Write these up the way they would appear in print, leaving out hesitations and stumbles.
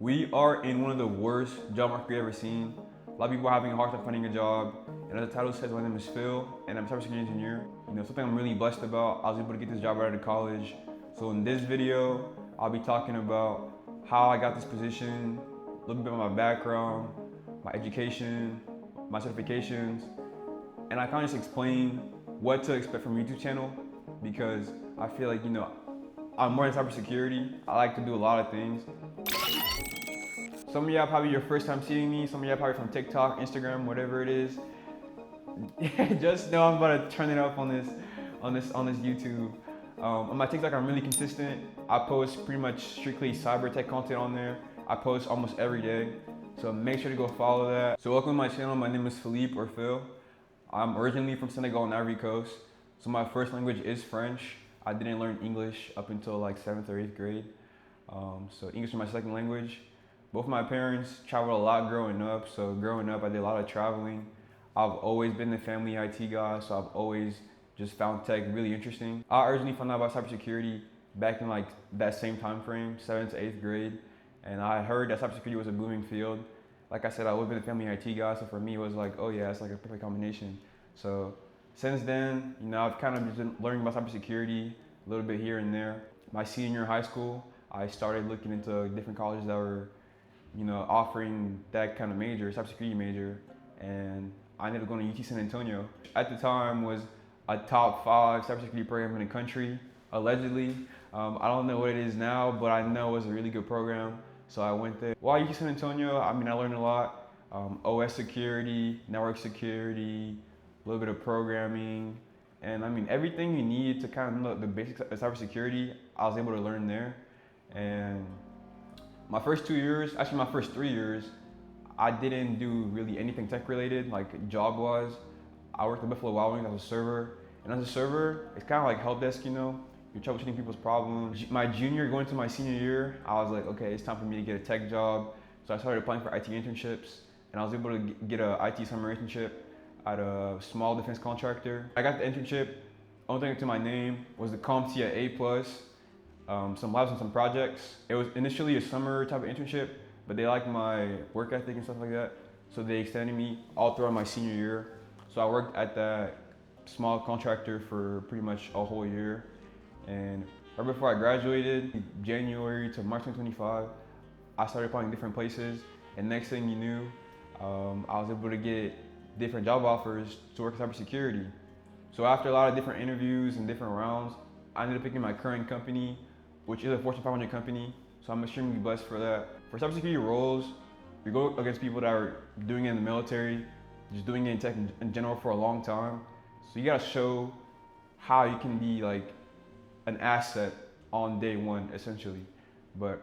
We are in one of the worst job markets we've ever seen. A lot of people are having a hard time finding a job. And as the title says, my name is Phil, and I'm a cybersecurity engineer. Something I'm really blessed about, I was able to get this job right out of college. So in this video, I'll be talking about how I got this position, a little bit about my background, my education, my certifications, and I kind of just explain what to expect from a YouTube channel because I feel like, I'm more in cybersecurity. I like to do a lot of things. Some of y'all probably your first time seeing me. Some of y'all probably from TikTok, Instagram, whatever it is. Just know I'm about to turn it up on this YouTube. On my TikTok, I'm really consistent. I post pretty much strictly cyber tech content on there. I post almost every day, so make sure to go follow that. So welcome to my channel. My name is Philippe or Phil. I'm originally from Senegal and Ivory Coast, so my first language is French. I didn't learn English up until like 7th or 8th grade. So English is my second language. Both my parents traveled a lot growing up, so growing up I did a lot of traveling. I've always been the family IT guy, so I've always just found tech really interesting. I originally found out about cybersecurity back in like that same time frame, 7th to 8th grade, and I heard that cybersecurity was a booming field. Like I said, I've always been a family IT guy, so for me it was like, oh yeah, it's like a perfect combination. So since then, I've kind of been learning about cybersecurity a little bit here and there. My senior year in high school, I started looking into different colleges that were offering that kind of major, cybersecurity major, and I ended up going to UT San Antonio. At the time was a top 5 cybersecurity program in the country, allegedly. I don't know what it is now, but I know it was a really good program, so I went there. While UT San Antonio, I learned a lot. OS security, network security, a little bit of programming, and everything you need to kind of know the basics of cybersecurity, I was able to learn there. And my first 2 years, actually my first 3 years, I didn't do really anything tech related, like job wise. I worked at Buffalo Wild Wings as a server. And as a server, it's kind of like help desk, you're troubleshooting people's problems. My junior going to my senior year, I was like, okay, it's time for me to get a tech job. So I started applying for IT internships, and I was able to get an IT summer internship at a small defense contractor. I got the internship, only thing to my name was the CompTIA A+, some labs and some projects. It was initially a summer type of internship, but they liked my work ethic and stuff like that, so they extended me all throughout my senior year. So I worked at that small contractor for pretty much a whole year, and right before I graduated, January to March 2025, I started applying different places, and next thing you knew, I was able to get different job offers to work in cybersecurity. So after a lot of different interviews and different rounds, I ended up picking my current company, which is a Fortune 500 company, so I'm extremely blessed for that. For cybersecurity roles, we go against people that are doing it in the military, just doing it in tech in general for a long time. So you gotta show how you can be like an asset on day one, essentially. But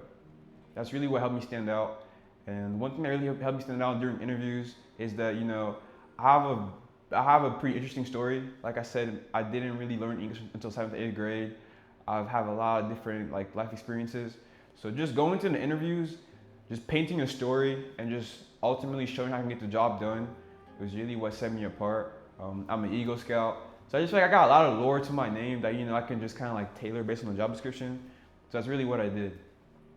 that's really what helped me stand out. And one thing that really helped me stand out during interviews is that, I have a pretty interesting story. Like I said, I didn't really learn English until 7th, 8th grade. I've had a lot of different life experiences. So just going to the interviews, just painting a story and just ultimately showing how I can get the job done was really what set me apart. I'm an Eagle Scout. So I just feel like I got a lot of lore to my name that, I can just kind of tailor based on the job description. So that's really what I did.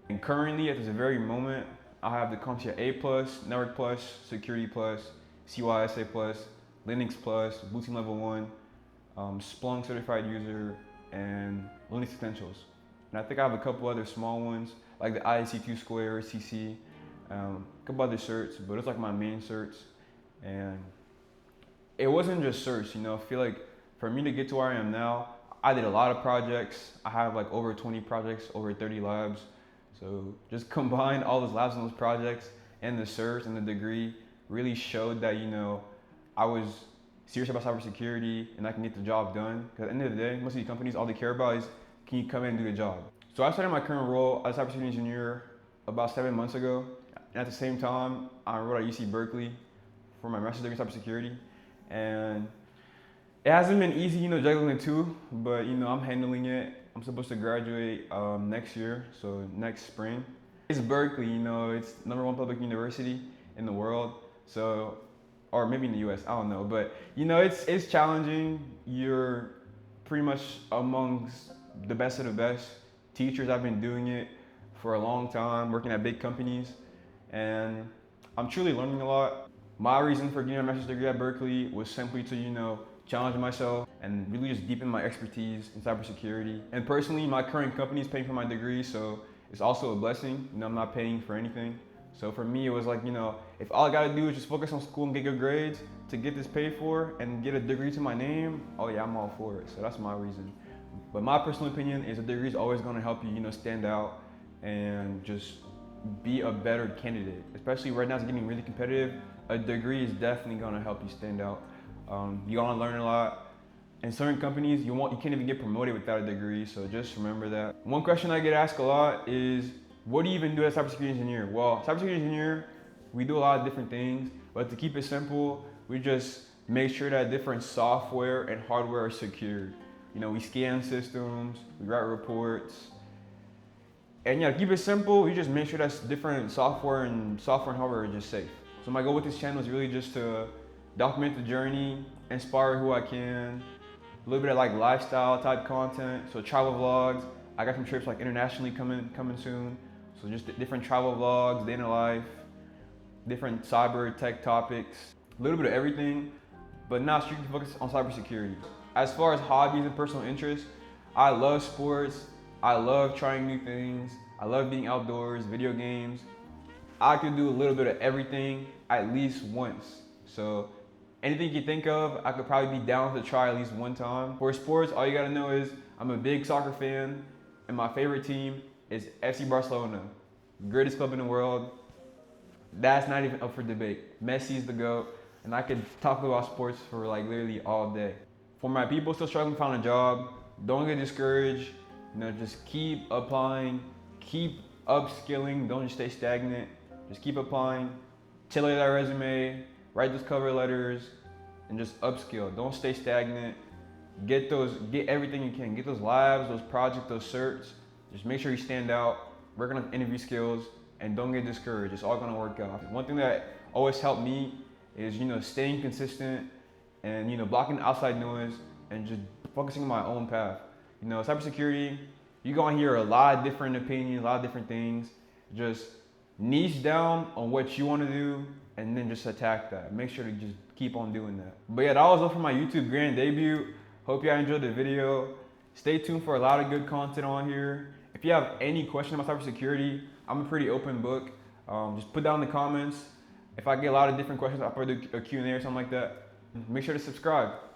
And currently at this very moment, I have the CompTIA A+, Network Plus, Security Plus, CYSA Plus, Linux Plus, Blue Team Level 1, Splunk Certified User, and Linux Essentials. And I think I have a couple other small ones, like the ISC2 Square, CC, a couple other certs, but it's like my main certs. And it wasn't just certs, I feel like for me to get to where I am now, I did a lot of projects. I have like over 20 projects, over 30 labs. So just combine all those labs and those projects and the certs and the degree really showed that, I was serious about cybersecurity and I can get the job done. Because at the end of the day, most of these companies, all they care about is, can you come in and do the job? So I started my current role as a cybersecurity engineer about 7 months ago. And at the same time, I enrolled at UC Berkeley for my master's degree in cybersecurity. And it hasn't been easy, juggling the two, but I'm handling it. I'm supposed to graduate next year, so next spring. It's Berkeley, it's #1 public university in the world. So, or maybe in the US, I don't know. But it's challenging. You're pretty much amongst the best of the best teachers. I've been doing it for a long time, working at big companies, and I'm truly learning a lot. My reason for getting a master's degree at Berkeley was simply to, challenge myself and really just deepen my expertise in cybersecurity. And personally, my current company is paying for my degree, so it's also a blessing. I'm not paying for anything. So for me, it was like, if all I gotta do is just focus on school and get good grades to get this paid for and get a degree to my name, oh yeah, I'm all for it. So that's my reason. But my personal opinion is a degree is always gonna help you, stand out and just be a better candidate. Especially right now, it's getting really competitive. A degree is definitely gonna help you stand out. You're gonna learn a lot. In certain companies, you can't even get promoted without a degree, so just remember that. One question I get asked a lot is, what do you even do as a cybersecurity engineer? Well, cybersecurity engineer, we do a lot of different things, but to keep it simple, we just make sure that different software and hardware are secured. We scan systems, we write reports, and yeah, to keep it simple, we just make sure that different software and hardware are just safe. So my goal with this channel is really just to document the journey, inspire who I can, a little bit of like lifestyle type content, so travel vlogs. I got some trips like internationally coming soon, so just different travel vlogs, day in the life, different cyber tech topics, a little bit of everything, but not strictly focused on cybersecurity. As far as hobbies and personal interests, I love sports, I love trying new things, I love being outdoors, video games. I could do a little bit of everything at least once. So anything you think of, I could probably be down to try at least one time. For sports, all you gotta know is I'm a big soccer fan, and my favorite team is FC Barcelona, greatest club in the world. That's not even up for debate. Messi's the GOAT, and I could talk about sports for like literally all day. For my people still struggling to find a job, don't get discouraged. Just keep applying, keep upskilling, don't just stay stagnant. Just keep applying, tailor that resume, write those cover letters, and just upskill. Don't stay stagnant. Get everything you can. Get those labs, those projects, those certs. Just make sure you stand out, work on interview skills, and don't get discouraged. It's all gonna work out. One thing that always helped me is, staying consistent and, blocking the outside noise and just focusing on my own path. Cybersecurity, you're gonna hear a lot of different opinions, a lot of different things. Just niche down on what you wanna do and then just attack that. Make sure to just keep on doing that. But yeah, that was all for my YouTube grand debut. Hope you guys enjoyed the video. Stay tuned for a lot of good content on here. If you have any questions about cybersecurity, I'm a pretty open book. Just put down in the comments. If I get a lot of different questions, I'll probably do a Q&A or something like that. Make sure to subscribe.